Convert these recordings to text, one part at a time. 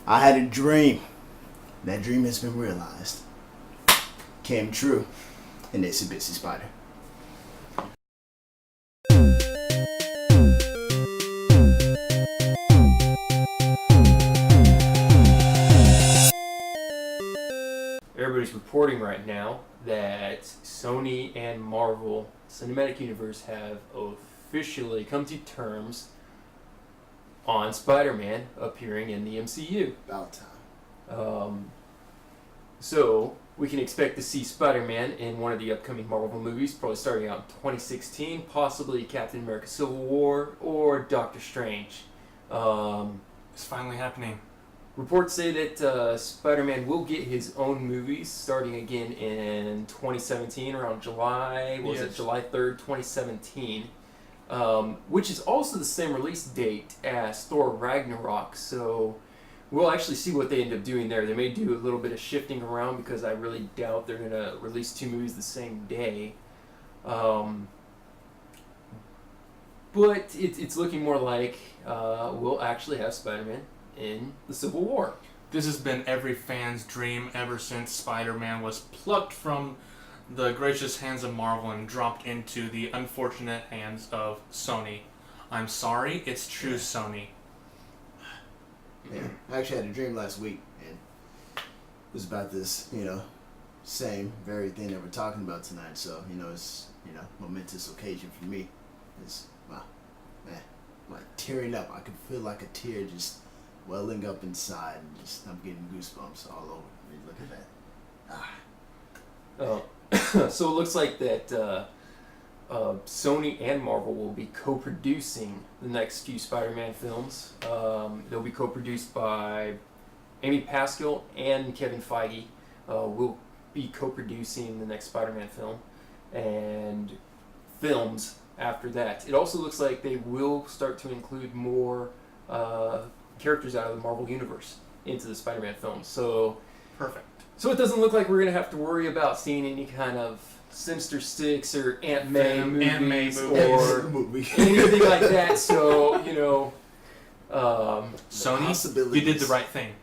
I had a dream. That dream has been realized. Came true. And it's a Bitsy Spider. Everybody's reporting right now that Sony and Marvel Cinematic Universe have officially come to terms on Spider-Man appearing in the MCU. About time. So we can expect to see Spider-Man in one of the upcoming Marvel movies, probably starting out in 2016, possibly Captain America Civil War or Doctor Strange. It's finally happening. Reports say that Spider-Man will get his own movies starting again in 2017, around July 3rd, 2017, which is also the same release date as Thor Ragnarok, so we'll actually see what they end up doing there. They may do a little bit of shifting around because I really doubt they're going to release two movies the same day. But it's looking more like we'll actually have Spider-Man in the Civil War. This has been every fan's dream ever since Spider-Man was plucked from the gracious hands of Marvel and dropped into the unfortunate hands of Sony. I'm sorry, it's true, Sony. Yeah, I actually had a dream last week, and it was about this, same very thing that we're talking about tonight. So, it's, momentous occasion for me. It's, wow, man, I'm like tearing up. I can feel like a tear just welling up inside, and just I'm getting goosebumps all over. I mean, look at that. So it looks like that Sony and Marvel will be co-producing the next few Spider-Man films. They'll be co-produced by Amy Pascal and Kevin Feige. Will be co-producing the next Spider-Man film and films after that. It also looks like they will start to include more characters out of the Marvel Universe into the Spider-Man films. So perfect. So it doesn't look like we're going to have to worry about seeing any kind of Sinister Six or Aunt May movies or anything like that. So, Sony, you did the right thing.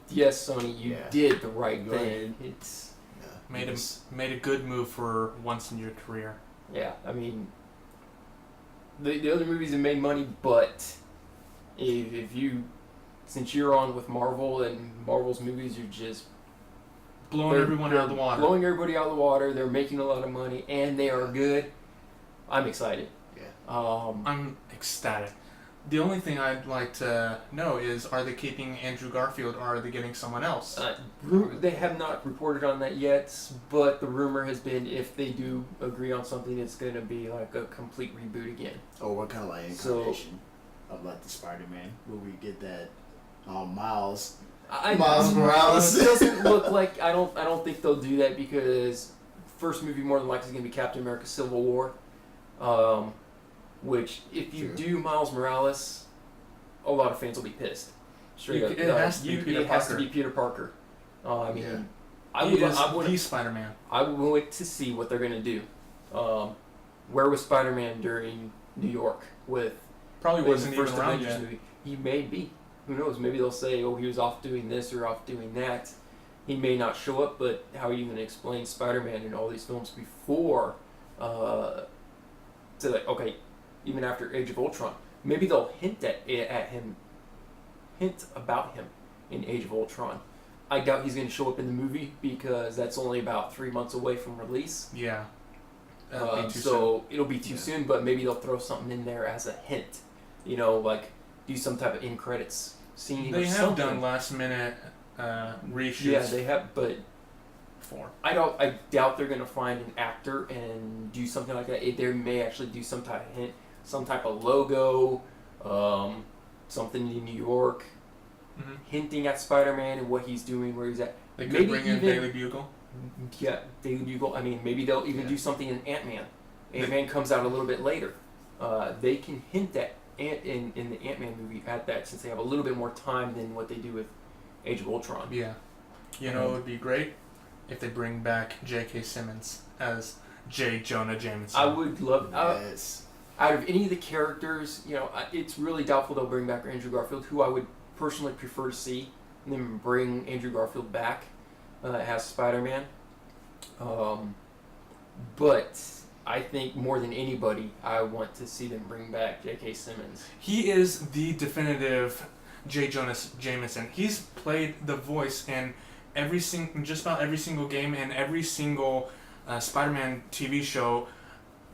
Yes, Sony, you did the right thing. It's made a good move for once in your career. Yeah, I mean, the other movies have made money, but since you're on with Marvel and Marvel's movies, you're just blowing everyone out of the water. Blowing everybody out of the water. They're making a lot of money, and they are good. I'm excited. Yeah. I'm ecstatic. The only thing I'd like to know is, are they keeping Andrew Garfield, or are they getting someone else? They have not reported on that yet, but the rumor has been if they do agree on something, it's going to be like a complete reboot again. Or what kind of like incarnation of like the Spider-Man? Will we get that Miles Morales? It doesn't look like. I don't think they'll do that because first movie more than likely is going to be Captain America: Civil War, which if you do Miles Morales, a lot of fans will be pissed. Straight up, it has to be Peter Parker. It has to be Peter Parker. I mean, he's Spider-Man. I would wait to see what they're going to do. Where was Spider-Man during New York with? Probably wasn't the first even around Avengers yet. movie. He may be. Who knows? Maybe they'll say, "Oh, he was off doing this or off doing that." He may not show up, but how are you going to explain Spider-Man in all these films before? Even after Age of Ultron, maybe they'll hint about him in Age of Ultron. I doubt he's going to show up in the movie because that's only about 3 months away from release. Yeah. It'll be too soon, but maybe they'll throw something in there as a hint. Like do some type of end credits scene. They or have something. done last minute reshoots. Yeah, they have, but before. I doubt they're gonna find an actor and do something like that. They may actually do some type of hint, some type of logo, something in New York, hinting at Spider-Man and what he's doing, where he's at. They could bring in Daily Bugle. Yeah, Daily Bugle. I mean, maybe they'll even do something in Ant-Man. Ant-Man comes out a little bit later. They can hint at in the Ant-Man movie at that since they have a little bit more time than what they do with Age of Ultron. Yeah. It would be great if they bring back J.K. Simmons as J. Jonah Jameson. I would love. Yes. Out of any of the characters, it's really doubtful they'll bring back Andrew Garfield, who I would personally prefer to see them bring Andrew Garfield back as Spider-Man. But I think more than anybody, I want to see them bring back J.K. Simmons. He is the definitive J. Jonah Jameson. He's played the voice in just about every single game and every single Spider-Man TV show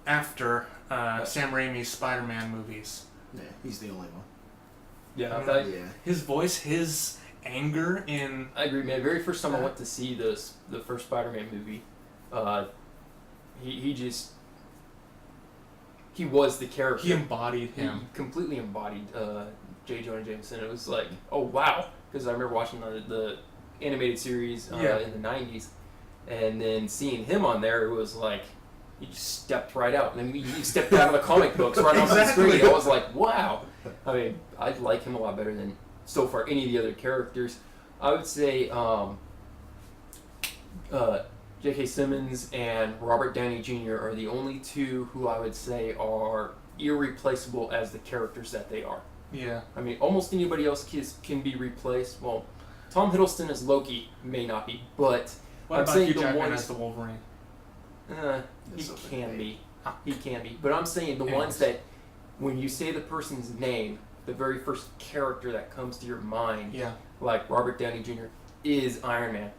after Sam Raimi's Spider-Man movies. Yeah, he's the only one. Yeah, His voice, his anger in... I agree, man. Very first time I went to see the first Spider-Man movie, he was the character. He embodied him. He completely embodied J. Jonah Jameson. It was like, oh wow, because I remember watching the animated series in the 90s, and then seeing him on there, it was like he just stepped right out. And then he stepped out of the comic books right on the screen. I was like, wow. I mean, I like him a lot better than so far any of the other characters. I would say J.K. Simmons and Robert Downey Jr. are the only two who I would say are irreplaceable as the characters that they are. Yeah. I mean, almost anybody else can be replaced. Well, Tom Hiddleston as Loki may not be, but what I'm about saying Hugh the Jackman ones as the Wolverine? he can be. He can be. But I'm saying the ones that, when you say the person's name, the very first character that comes to your mind, like Robert Downey Jr. is Iron Man.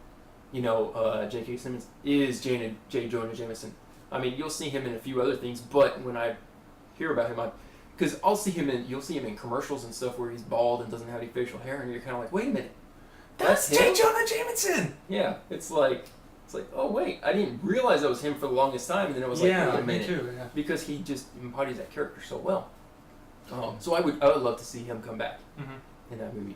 You know, J.K. Simmons is J. Jonah Jameson. I mean, you'll see him in a few other things, but when I hear about him, because you'll see him in commercials and stuff where he's bald and doesn't have any facial hair, and you're kind of like, wait a minute, that's J. Jonah Jameson. Yeah, it's like, oh wait, I didn't realize that was him for the longest time, and then I was like, wait a minute, me too, because he just embodies that character so well. So I would love to see him come back in that movie.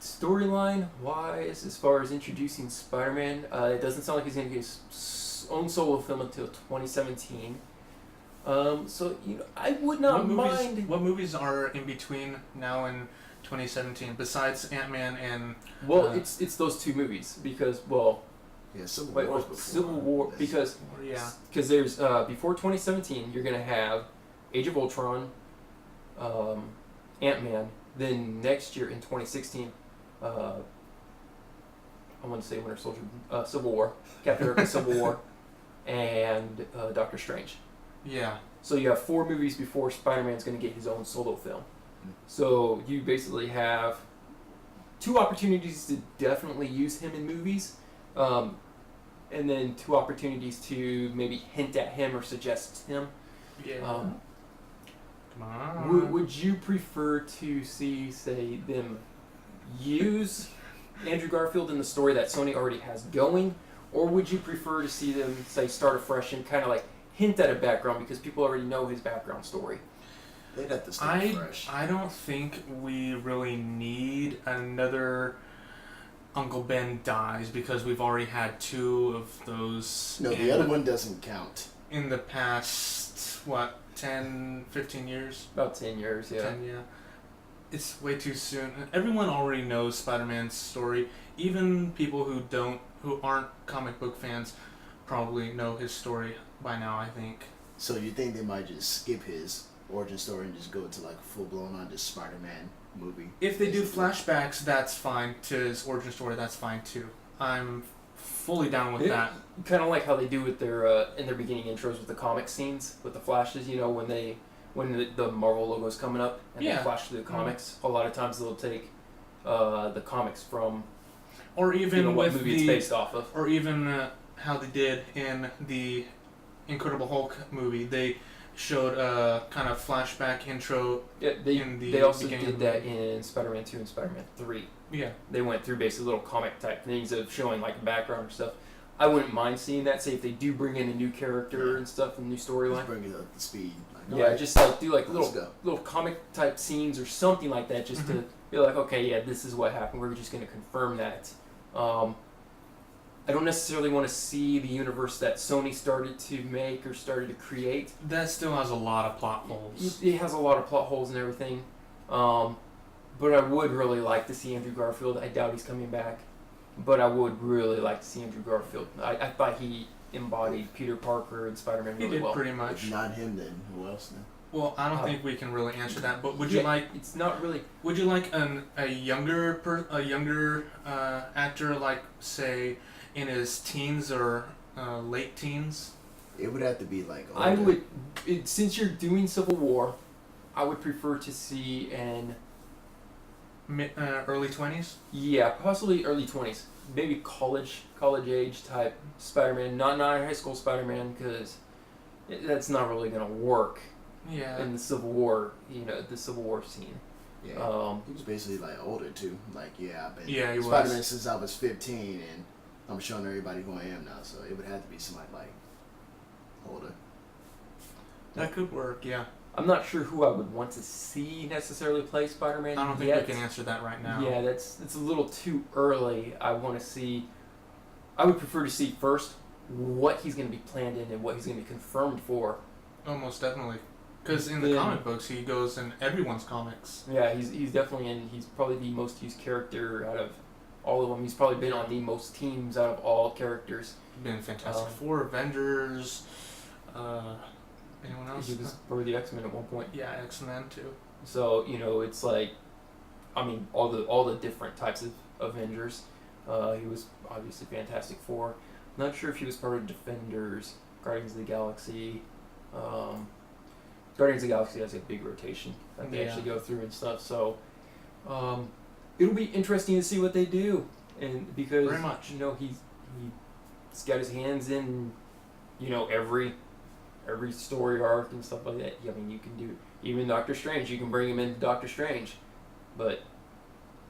Storyline wise, as far as introducing Spider-Man, it doesn't sound like he's going to get his own solo film until 2017. So I would not mind. What movies are in between now and 2017 besides Ant-Man and? Well, it's those two movies because Civil War because there's before 2017 you're gonna have Age of Ultron, Ant-Man, then next year in 2016. I want to say Winter Soldier, Civil War, Captain America, Civil War, and Doctor Strange. Yeah. So you have 4 movies before Spider-Man's going to get his own solo film. So you basically have 2 opportunities to definitely use him in movies, and then 2 opportunities to maybe hint at him or suggest him. Yeah. Come on. Would you prefer to see, say, them use Andrew Garfield in the story that Sony already has going, or would you prefer to see them, say, start afresh and kind of like hint at a background because people already know his background story? They'd have to start fresh. I don't think we really need another Uncle Ben dies because we've already had 2 of those. No, the other one doesn't count. In the past, 10, 15 years? About 10 years, yeah. 10, yeah. It's way too soon. Everyone already knows Spider-Man's story. Even people who aren't comic book fans probably know his story by now, I think. So you think they might just skip his origin story and just go to like full blown on this Spider-Man movie? If they do flashbacks, that's fine. To his origin story, that's fine too. I'm fully down with that. Kind of like how they do with their in their beginning intros with the comic scenes with the flashes. When the Marvel logo is coming up and they flash through the comics. A lot of times they'll take the comics from, or even what with movie it's based off of, or even how they did in the Incredible Hulk movie. They showed a kind of flashback intro. Yeah, they also did that in Spider-Man 2 and Spider-Man 3. Yeah, they went through basically little comic type things of showing like background or stuff. I wouldn't mind seeing that. Say if they do bring in a new character and stuff, a new storyline. Bring it up to speed. Just like do like little comic type scenes or something like that, just to be like, okay, yeah, this is what happened. We're just going to confirm that. I don't necessarily want to see the universe that Sony started to make or started to create. That still has a lot of plot holes. It has a lot of plot holes and everything. But I would really like to see Andrew Garfield. I doubt he's coming back. But I would really like to see Andrew Garfield. I thought he embodied Peter Parker and Spider-Man really well. Pretty much. If not him, then who else then? Well, I don't think we can really answer that. But would you like? It's not really. Would you like a younger actor, like say in his teens or late teens? It would have to be like older. I would, since you're doing Civil War, I would prefer to see Early 20s. Yeah, possibly early 20s, maybe college age type Spider-Man, not high school Spider-Man, because that's not really gonna work. Yeah. In the Civil War, the Civil War scene. Yeah. He was basically like older too. Like I've been he Spider-Man was. since I was 15, and I'm showing everybody who I am now. So it would have to be somebody like older. That could work. Yeah. I'm not sure who I would want to see necessarily play Spider-Man. I don't think we can answer that right now. Yeah, it's a little too early. I would prefer to see first what he's going to be planned in and what he's going to be confirmed for. Oh, most definitely. Because in the comic books, he goes in everyone's comics. Yeah, he's definitely in. He's probably the most used character out of all of them. He's probably been on the most teams out of all characters. Been Fantastic Four, Avengers, anyone else? He was for the X-Men at one point. Yeah, X-Men too. So it's like, all the different types of Avengers. He was obviously Fantastic Four. Not sure if he was part of Defenders, Guardians of the Galaxy. Guardians of the Galaxy has a big rotation that they actually go through and stuff. So it'll be interesting to see what they do, and because very much. He's got his hands in every story arc and stuff like that. I mean, you can do even Doctor Strange. You can bring him into Doctor Strange, but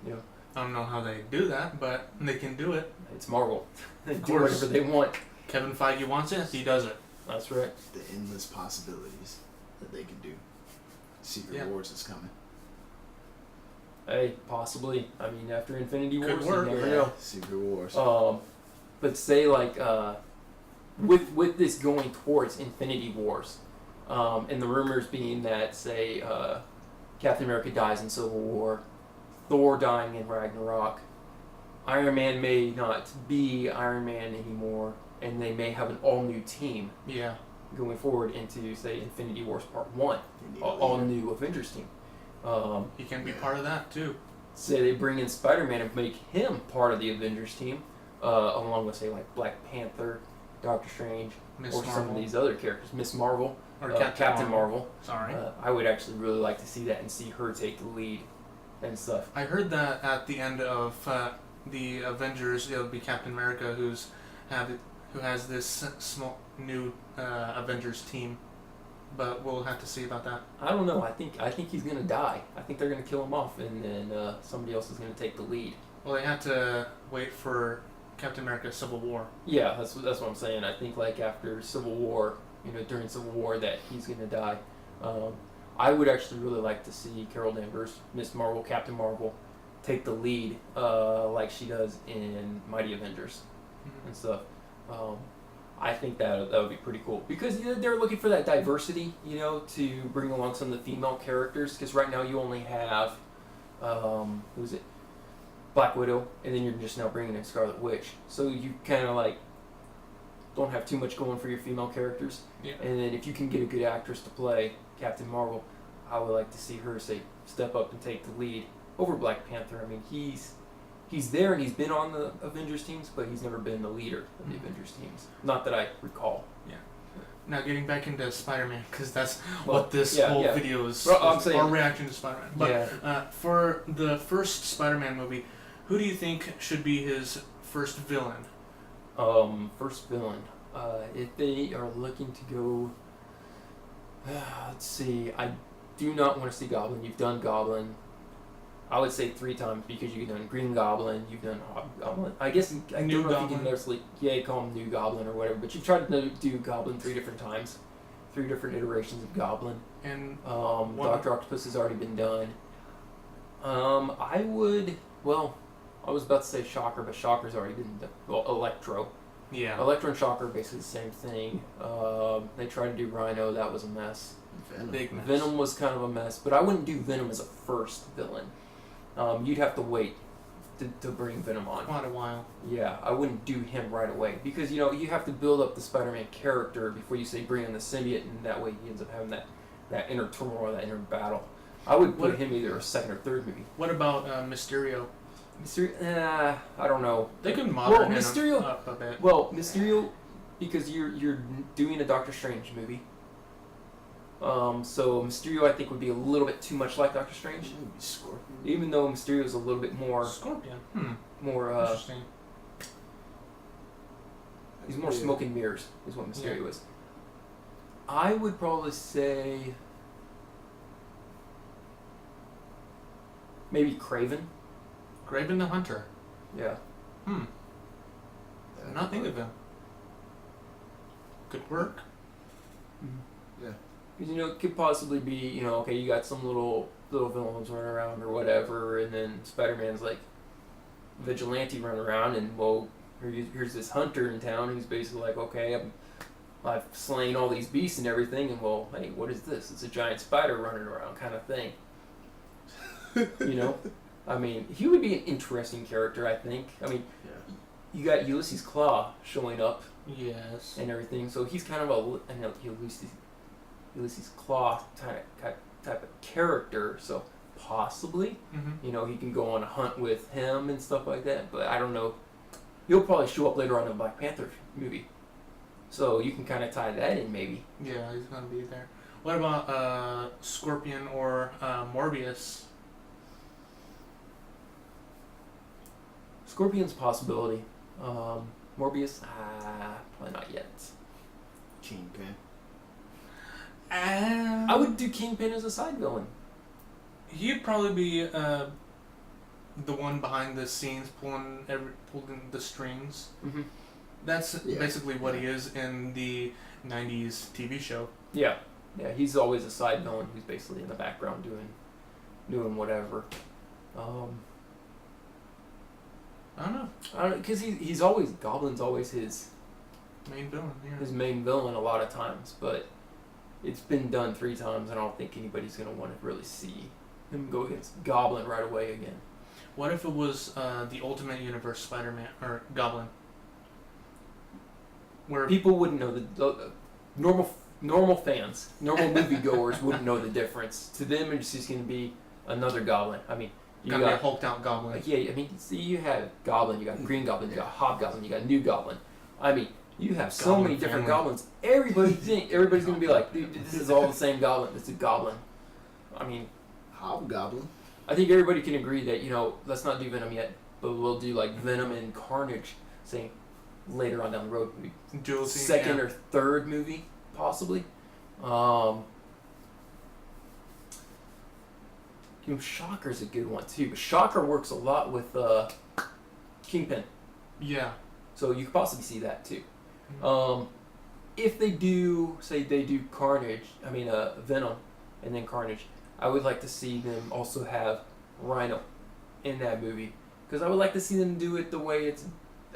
I don't know how they do that, but they can do it. It's Marvel. They Of do course. whatever they want. Kevin Feige wants it, he does it. That's right. The endless possibilities that they can do. Secret Wars is coming. Hey, possibly. I mean, after Infinity Could Wars, work. you never know. Secret Wars. But say like with this going towards Infinity Wars, and the rumors being that say Captain America dies in Civil War, Thor dying in Ragnarok, Iron Man may not be Iron Man anymore, and they may have an all new team. Yeah. Going forward into say Infinity Wars Part 1, all new Avengers team. He can be part of that too. Say they bring in Spider-Man and make him part of the Avengers team, along with say like Black Panther, Doctor Strange, some of these other characters, Miss Marvel, or Captain Marvel. Sorry. I would actually really like to see that and see her take the lead and stuff. I heard that at the end of the Avengers, it'll be Captain America who has this small new Avengers team, but we'll have to see about that. I don't know. I think he's gonna die. I think they're gonna kill him off, and then somebody else is gonna take the lead. Well, they have to wait for Captain America: Civil War. Yeah, that's what I'm saying. I think like after Civil War, during Civil War, that he's gonna die. I would actually really like to see Carol Danvers, Miss Marvel, Captain Marvel, take the lead like she does in Mighty Avengers and stuff. I think that would be pretty cool because they're looking for that diversity, to bring along some of the female characters. Because right now you only have, who's it, Black Widow, and then you're just now bringing in Scarlet Witch. So you kind of like don't have too much going for your female characters. Yeah. And then if you can get a good actress to play Captain Marvel, I would like to see her step up and take the lead over Black Panther. I mean, he's there and he's been on the Avengers teams, but he's never been the leader of the Avengers teams. Not that I recall. Yeah. Now getting back into Spider-Man, because that's what this whole video is. Well, I'm saying, our reaction to Spider-Man. But for the first Spider-Man movie, who do you think should be his first villain? First villain. If they are looking to go, let's see. I do not want to see Goblin. You've done Goblin. I would say 3 times because you've done Green Goblin, you've done Hobgoblin. I guess I don't know if you can necessarily call him New Goblin or whatever, but you've tried to do Goblin 3 different times, 3 different iterations of Goblin. And Dr. Octopus has already been done. I was about to say Shocker, but Shocker's already been done. Well, Electro. Yeah. Electro and Shocker are basically the same thing. They tried to do Rhino, that was a mess. Big mess. Venom was kind of a mess, but I wouldn't do Venom as a first villain. You'd have to wait to bring Venom on. Quite a while. Yeah, I wouldn't do him right away because you have to build up the Spider-Man character before you say bring in the symbiote, and that way he ends up having that inner turmoil, that inner battle. I would put him either a second or third movie. What about Mysterio? Mysterio, I don't know. They could modern Mysterio, him up a bit. Well, Mysterio, because you're doing a Doctor Strange movie. So Mysterio, I think, would be a little bit too much like Doctor Strange. Scorpion. Even though Mysterio is a little bit more Scorpion. more Interesting. he's more smoke and mirrors is what Mysterio is. I would probably say maybe Kraven. Kraven the Hunter. Yeah. I'm not thinking of him. Could work. Yeah. Because, it could possibly be, okay, you got some little villains running around or whatever, and then Spider-Man's like vigilante running around, and well, here's this hunter in town who's basically like, okay, I've slain all these beasts and everything, and well, hey, what is this? It's a giant spider running around kind of thing. I mean, he would be an interesting character, I think. I mean, you got Ulysses Claw showing up. Yes. And everything, so he's kind of Ulysses Claw type of character, so possibly, he can go on a hunt with him and stuff like that, but I don't know. He'll probably show up later on in the Black Panther movie, so you can kind of tie that in maybe. Yeah, he's gonna be there. What about Scorpion or Morbius? Scorpion's a possibility. Morbius, probably not yet. Kingpin. I would do Kingpin as a side villain. He'd probably be the one behind the scenes pulling the strings. Mm-hmm. That's basically what he is in the 90s TV show. Yeah, he's always a side villain who's basically in the background doing whatever. I don't know. Because Goblin's always his main villain. Yeah. His main villain a lot of times, but it's been done 3 times. I don't think anybody's gonna want to really see him go against Goblin right away again. What if it was the Ultimate Universe Spider-Man or Goblin? Where people wouldn't know the normal fans, normal moviegoers wouldn't know the difference. To them, it's just gonna be another Goblin. I mean. You got a hulked out Goblin. See, you have Goblin, you got Green Goblin, you got Hobgoblin, you got New Goblin. I mean, you have so many different goblins. Everybody's gonna be like, dude, this is all the same Goblin. It's a Goblin. I mean, Hobgoblin. I think everybody can agree that let's not do Venom yet, but we'll do like Venom and Carnage, saying later on down the road, maybe second or third movie possibly. Shocker's a good one too, but Shocker works a lot with Kingpin. Yeah. So you could possibly see that too. If they do Carnage, Venom, and then Carnage, I would like to see them also have Rhino in that movie, because I would like to see them do it the way it's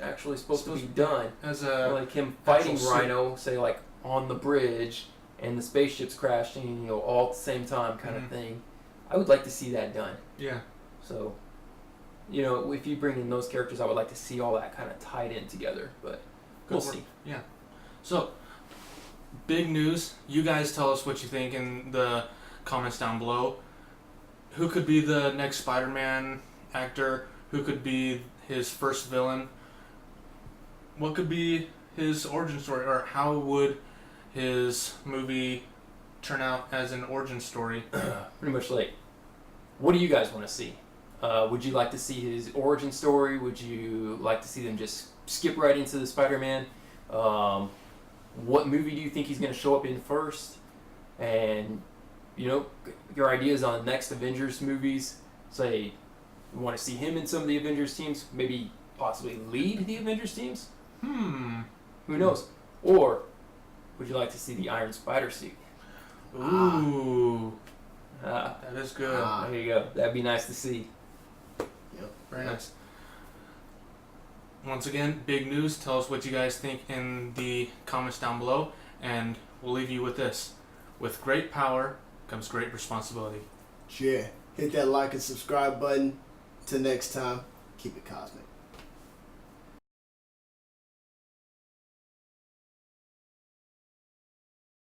actually supposed to be done. As like him fighting Rhino, say like on the bridge, and the spaceships crashing, all at the same time, kind of thing. I would like to see that done. Yeah. So, if you bring in those characters, I would like to see all that kind of tied in together, but we'll see. Yeah. So, big news. You guys tell us what you think in the comments down below. Who could be the next Spider-Man actor? Who could be his first villain? What could be his origin story, or how would his movie turn out as an origin story? Pretty much like, what do you guys want to see? Would you like to see his origin story? Would you like to see them just skip right into the Spider-Man? What movie do you think he's going to show up in first? And, your ideas on next Avengers movies. Say, you want to see him in some of the Avengers teams? Maybe possibly lead the Avengers teams? Who knows? Or would you like to see the Iron Spider suit? Ooh. That is good. There you go. That'd be nice to see. Yep. Very nice. Once again, big news. Tell us what you guys think in the comments down below, and we'll leave you with this. With great power comes great responsibility. Yeah. Hit that like and subscribe button. Till next time, keep it cosmic.